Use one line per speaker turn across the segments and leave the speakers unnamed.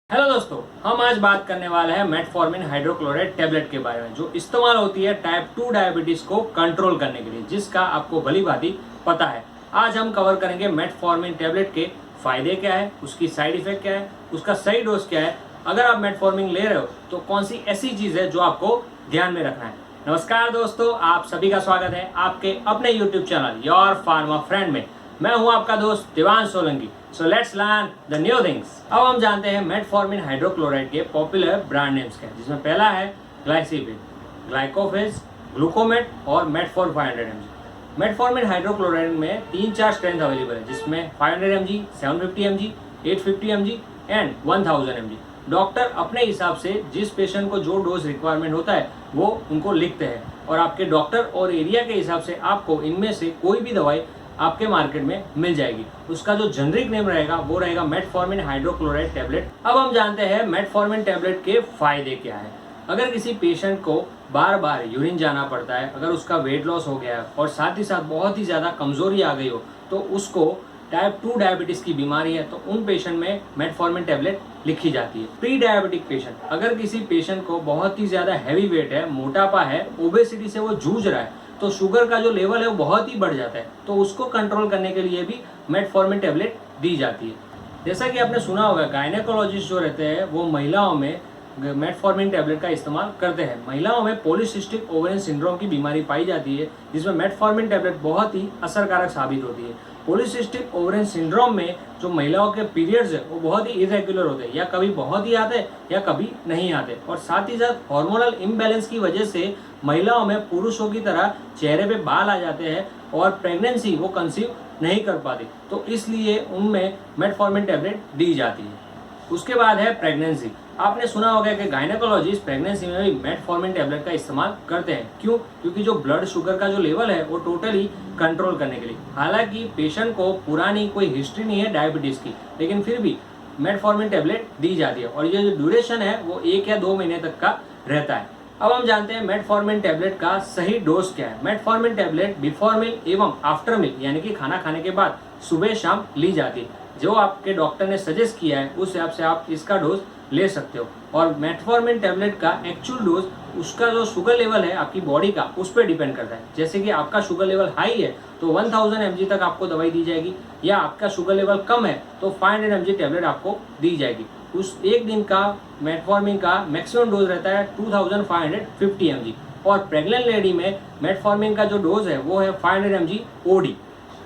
Hello दोस्तों, हम आज बात करने वाले हैं मेटफॉर्मिन हाइड्रोक्लोराइड टैबलेट के बारे में जो इस्तेमाल होती है टाइप 2 डायबिटीज को कंट्रोल करने के लिए, जिसका आपको भली भांति पता है। आज हम कवर करेंगे मेटफॉर्मिन टैबलेट के फायदे क्या है, उसकी साइड इफेक्ट क्या है, उसका सही डोज क्या है, अगर आप मेटफॉर्मिन ले रहे हो तो कौन सी ऐसी चीज है जो आपको ध्यान में रखना है। नमस्कार दोस्तों, आप सभी का स्वागत है आपके अपने YouTube channel your pharma friend में। मैं हूं आपका दोस्त Diwan Solanki. So let's learn the new things. अब हम जानते हैं मेटफॉर्मिन हाइड्रोक्लोराइड के पॉपुलर ब्रांड नेम्स क्या है, जिसमें पहला है ग्लाइसिबिन, ग्लाइकोफेज, ग्लूकोमेट और मेटफॉर 500 mg। मेटफॉर्मिन हाइड्रोक्लोराइड में 3-4 स्ट्रेंथ अवेलेबल है, जिसमें 500 mg, 750 mg, 850 mg and 1000 mg। Doctor अपने हिसाब से जिस पेशेंट को जो डोज रिक्वायरमेंट होता है वो उनको लिखते हैं और आपके डॉक्टर और एरिया के हिसाब से आपको इनमें से कोई भी दवाई आपके मार्केट में मिल जाएगी। उसका जो जेनरिक नेम रहेगा वो रहेगा मेटफॉर्मिन हाइड्रोक्लोराइड टैबलेट। अब हम जानते हैं मेटफॉर्मिन टैबलेट के फायदे क्या है। अगर किसी पेशेंट को बार बार यूरिन जाना पड़ता है, अगर उसका वेट लॉस हो गया है और साथ ही साथ बहुत ही ज़्यादा कमजोरी आ गई हो, तो उसको टाइप 2 डायबिटीज़ की बीमारी है, तो उन पेशेंट में मेटफॉर्मिन टैबलेट लिखी जाती है। प्री डायबिटिक पेशेंट, अगर किसी पेशेंट को बहुत ही ज़्यादा हैवी वेट है, मोटापा है, ओबेसिटी से वो जूझ रहा है, तो शुगर का जो लेवल है वो बहुत ही बढ़ जाता है, तो उसको कंट्रोल करने के लिए भी मेटफॉर्मिन टैबलेट दी जाती है। जैसा कि आपने सुना होगा, गायनेकोलॉजिस्ट जो रहते हैं वो महिलाओं में मेटफॉर्मिन टैबलेट का इस्तेमाल करते हैं। महिलाओं में पॉलीसिस्टिक ओवेरियन सिंड्रोम की बीमारी पाई जाती है, जिसमें मेटफॉर्मिन टैबलेट बहुत ही असरकारक साबित होती है। पॉलीसिस्टिक ओवेरियन सिंड्रोम में जो महिलाओं के पीरियड्स है वो बहुत ही इरेगुलर होते हैं, या कभी बहुत ही आते हैं या कभी नहीं आते, और साथ ही साथ हार्मोनल इम्बैलेंस की वजह से महिलाओं में पुरुषों की तरह चेहरे पे बाल आ जाते हैं और प्रेगनेंसी वो कंसीव नहीं कर पाती, तो इसलिए उनमें मेटफॉर्मिन टैबलेट दी जाती है। उसके बाद है प्रेगनेंसी। आपने सुना होगा कि गायनेकोलॉजिस्ट प्रेगनेंसी में भी मेटफॉर्मिन टैबलेट का इस्तेमाल करते हैं। क्यों? क्योंकि जो ब्लड शुगर का जो लेवल है वो टोटली कंट्रोल करने के लिए। हालांकि पेशेंट को पुरानी कोई हिस्ट्री नहीं है डायबिटीज़ की, लेकिन फिर भी मेटफॉर्मिन टैबलेट दी जाती है और ये जो ड्यूरेशन है वो 1 या 2 महीने तक का रहता है। अब हम जानते हैं मेटफॉर्मिन टैबलेट का सही डोज क्या है। मेटफॉर्मिन टैबलेट बिफोर मील एवं आफ्टर मील, यानी कि खाना खाने के बाद सुबह शाम ली जाती है। जो आपके डॉक्टर ने सजेस्ट किया है उस हिसाब से आप इसका डोज ले सकते हो। और मेटफॉर्मिन टैबलेट का एक्चुअल डोज उसका जो शुगर लेवल है आपकी बॉडी का, उस पर डिपेंड करता है। जैसे कि आपका शुगर लेवल हाई है तो 1000 mg तक आपको दवाई दी जाएगी, या आपका शुगर लेवल कम है तो 500 mg टैबलेट आपको दी जाएगी। उस एक दिन का मेटफॉर्मिन का मैक्सिमम डोज रहता है 2550 mg, और प्रेग्नेंट लेडी में मेटफॉर्मिन का जो डोज है वो है 500 mg OD।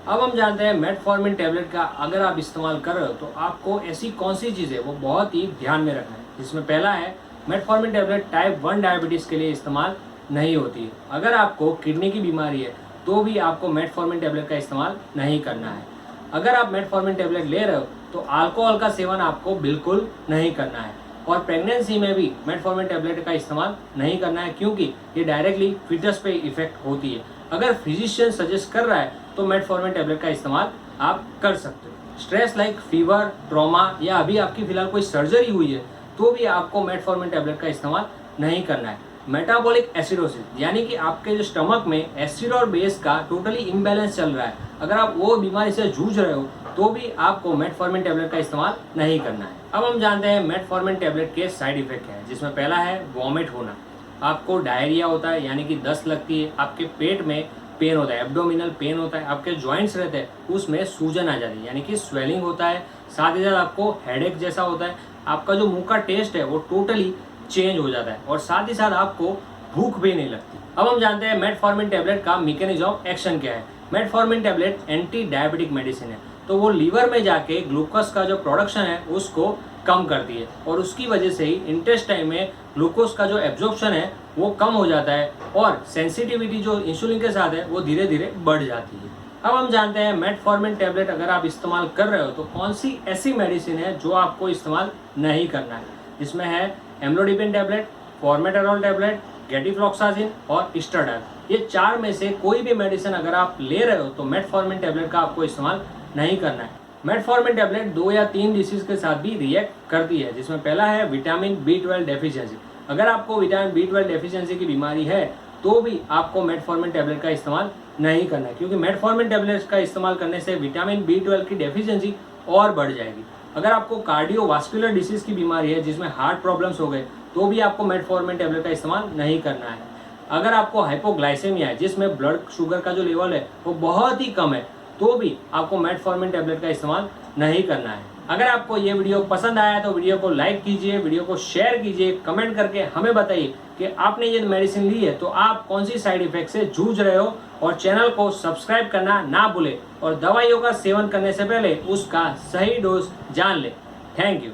अब हम जानते हैं मेटफॉर्मिन टैबलेट का अगर आप इस्तेमाल कर रहे हो तो आपको ऐसी कौन सी चीज़ है वो बहुत ही ध्यान में रखना है, जिसमें पहला है मेटफॉर्मिन टैबलेट टाइप 1 डायबिटीज़ के लिए इस्तेमाल नहीं होती है। अगर आपको किडनी की बीमारी है तो भी आपको मेटफॉर्मिन टैबलेट का इस्तेमाल नहीं करना है। अगर आप मेटफॉर्मिन टैबलेट ले रहे हो तो अल्कोहल का सेवन आपको बिल्कुल नहीं करना है, और प्रेगनेंसी में भी मेटफॉर्मिन टैबलेट का इस्तेमाल नहीं करना है, क्योंकि ये डायरेक्टली फीटस पे इफेक्ट होती है। अगर फिजिशियन सजेस्ट कर रहा है तो मेटफॉर्मिन टैबलेट का इस्तेमाल आप कर सकते हो। स्ट्रेस लाइक फीवर, ट्रॉमा, या अभी आपकी फिलहाल कोई सर्जरी हुई है तो भी आपको मेटफॉर्मिन टैबलेट का इस्तेमाल नहीं करना है। मेटाबॉलिक एसिडोसिस, यानी कि आपके जो स्टमक में एसिड और बेस का टोटली इम्बैलेंस चल रहा है, अगर आप वो बीमारी से जूझ रहे हो तो भी आपको मेटफॉर्मिन टैबलेट का इस्तेमाल नहीं करना है। अब हम जानते हैं मेटफॉर्मिन टैबलेट के साइड इफेक्ट क्या है, जिसमें पहला है वॉमिट होना। आपको डायरिया होता है, यानी कि दस्त लगती है, आपके पेट में पेन होता है, एब्डोमिनल पेन होता है, आपके जॉइंट्स रहते हैं उसमें सूजन आ जाती है, यानी कि स्वेलिंग होता है, साथ ही साथ आपको हेडेक जैसा होता है, आपका जो मुंह का टेस्ट है वो टोटली चेंज हो जाता है, और साथ ही साथ आपको भूख भी नहीं लगती। अब हम जानते हैं मेटफॉर्मिन टैबलेट का मैकेनिज्म ऑफ एक्शन क्या है। Metformin tablet anti diabetic medicine है, तो वो लीवर में जाके ग्लूकोज का जो प्रोडक्शन है उसको कम करती है, और उसकी वजह से ही इंटेस्टाइन में ग्लूकोज का जो एब्जॉर्प्शन है वो कम हो जाता है, और सेंसिटिविटी जो इंसुलिन के साथ है वो धीरे धीरे बढ़ जाती है। अब हम जानते हैं मेटफॉर्मिन टैबलेट अगर आप इस्तेमाल कर रहे हो तो कौन सी ऐसी मेडिसिन है जो आपको इस्तेमाल नहीं करना है, जिसमें है एम्लोडिपिन टैबलेट, फॉर्मेटेरॉल टैबलेट, गेटिफ्लॉक्सासिन और स्टाडाल। ये 4 में से कोई भी मेडिसिन अगर आप ले रहे हो तो मेटफॉर्मिन टैबलेट का आपको इस्तेमाल नहीं करना है। मेटफॉर्मिन टैबलेट 2 या 3 डिसीज के साथ भी रिएक्ट करती है, जिसमें पहला है विटामिन B12 डेफिशिएंसी। अगर आपको विटामिन B12 डेफिशिएंसी की बीमारी है तो भी आपको मेटफॉर्मिन टैबलेट का इस्तेमाल नहीं करना है, क्योंकि मेटफॉर्मिन टैबलेट का इस्तेमाल करने से विटामिन B12 की डेफिशिएंसी और बढ़ जाएगी। अगर आपको कार्डियोवास्कुलर डिसीज की बीमारी है जिसमें हार्ट प्रॉब्लम्स हो गए तो भी आपको मेटफॉर्मिन टेबलेट का इस्तेमाल नहीं करना है। अगर आपको हाइपोग्लाइसेमिया है जिसमें ब्लड शुगर का जो लेवल है वो बहुत ही कम है तो भी आपको मेटफॉर्मिन टेबलेट का इस्तेमाल नहीं करना है। अगर आपको ये वीडियो पसंद आया तो वीडियो को लाइक कीजिए, वीडियो को शेयर कीजिए, कमेंट करके हमें बताइए कि आपने ये मेडिसिन ली है तो आप कौन सी साइड इफेक्ट से जूझ रहे हो, और चैनल को सब्सक्राइब करना ना भूलें और दवाइयों का सेवन करने से पहले उसका सही डोज जान लें। Thank you.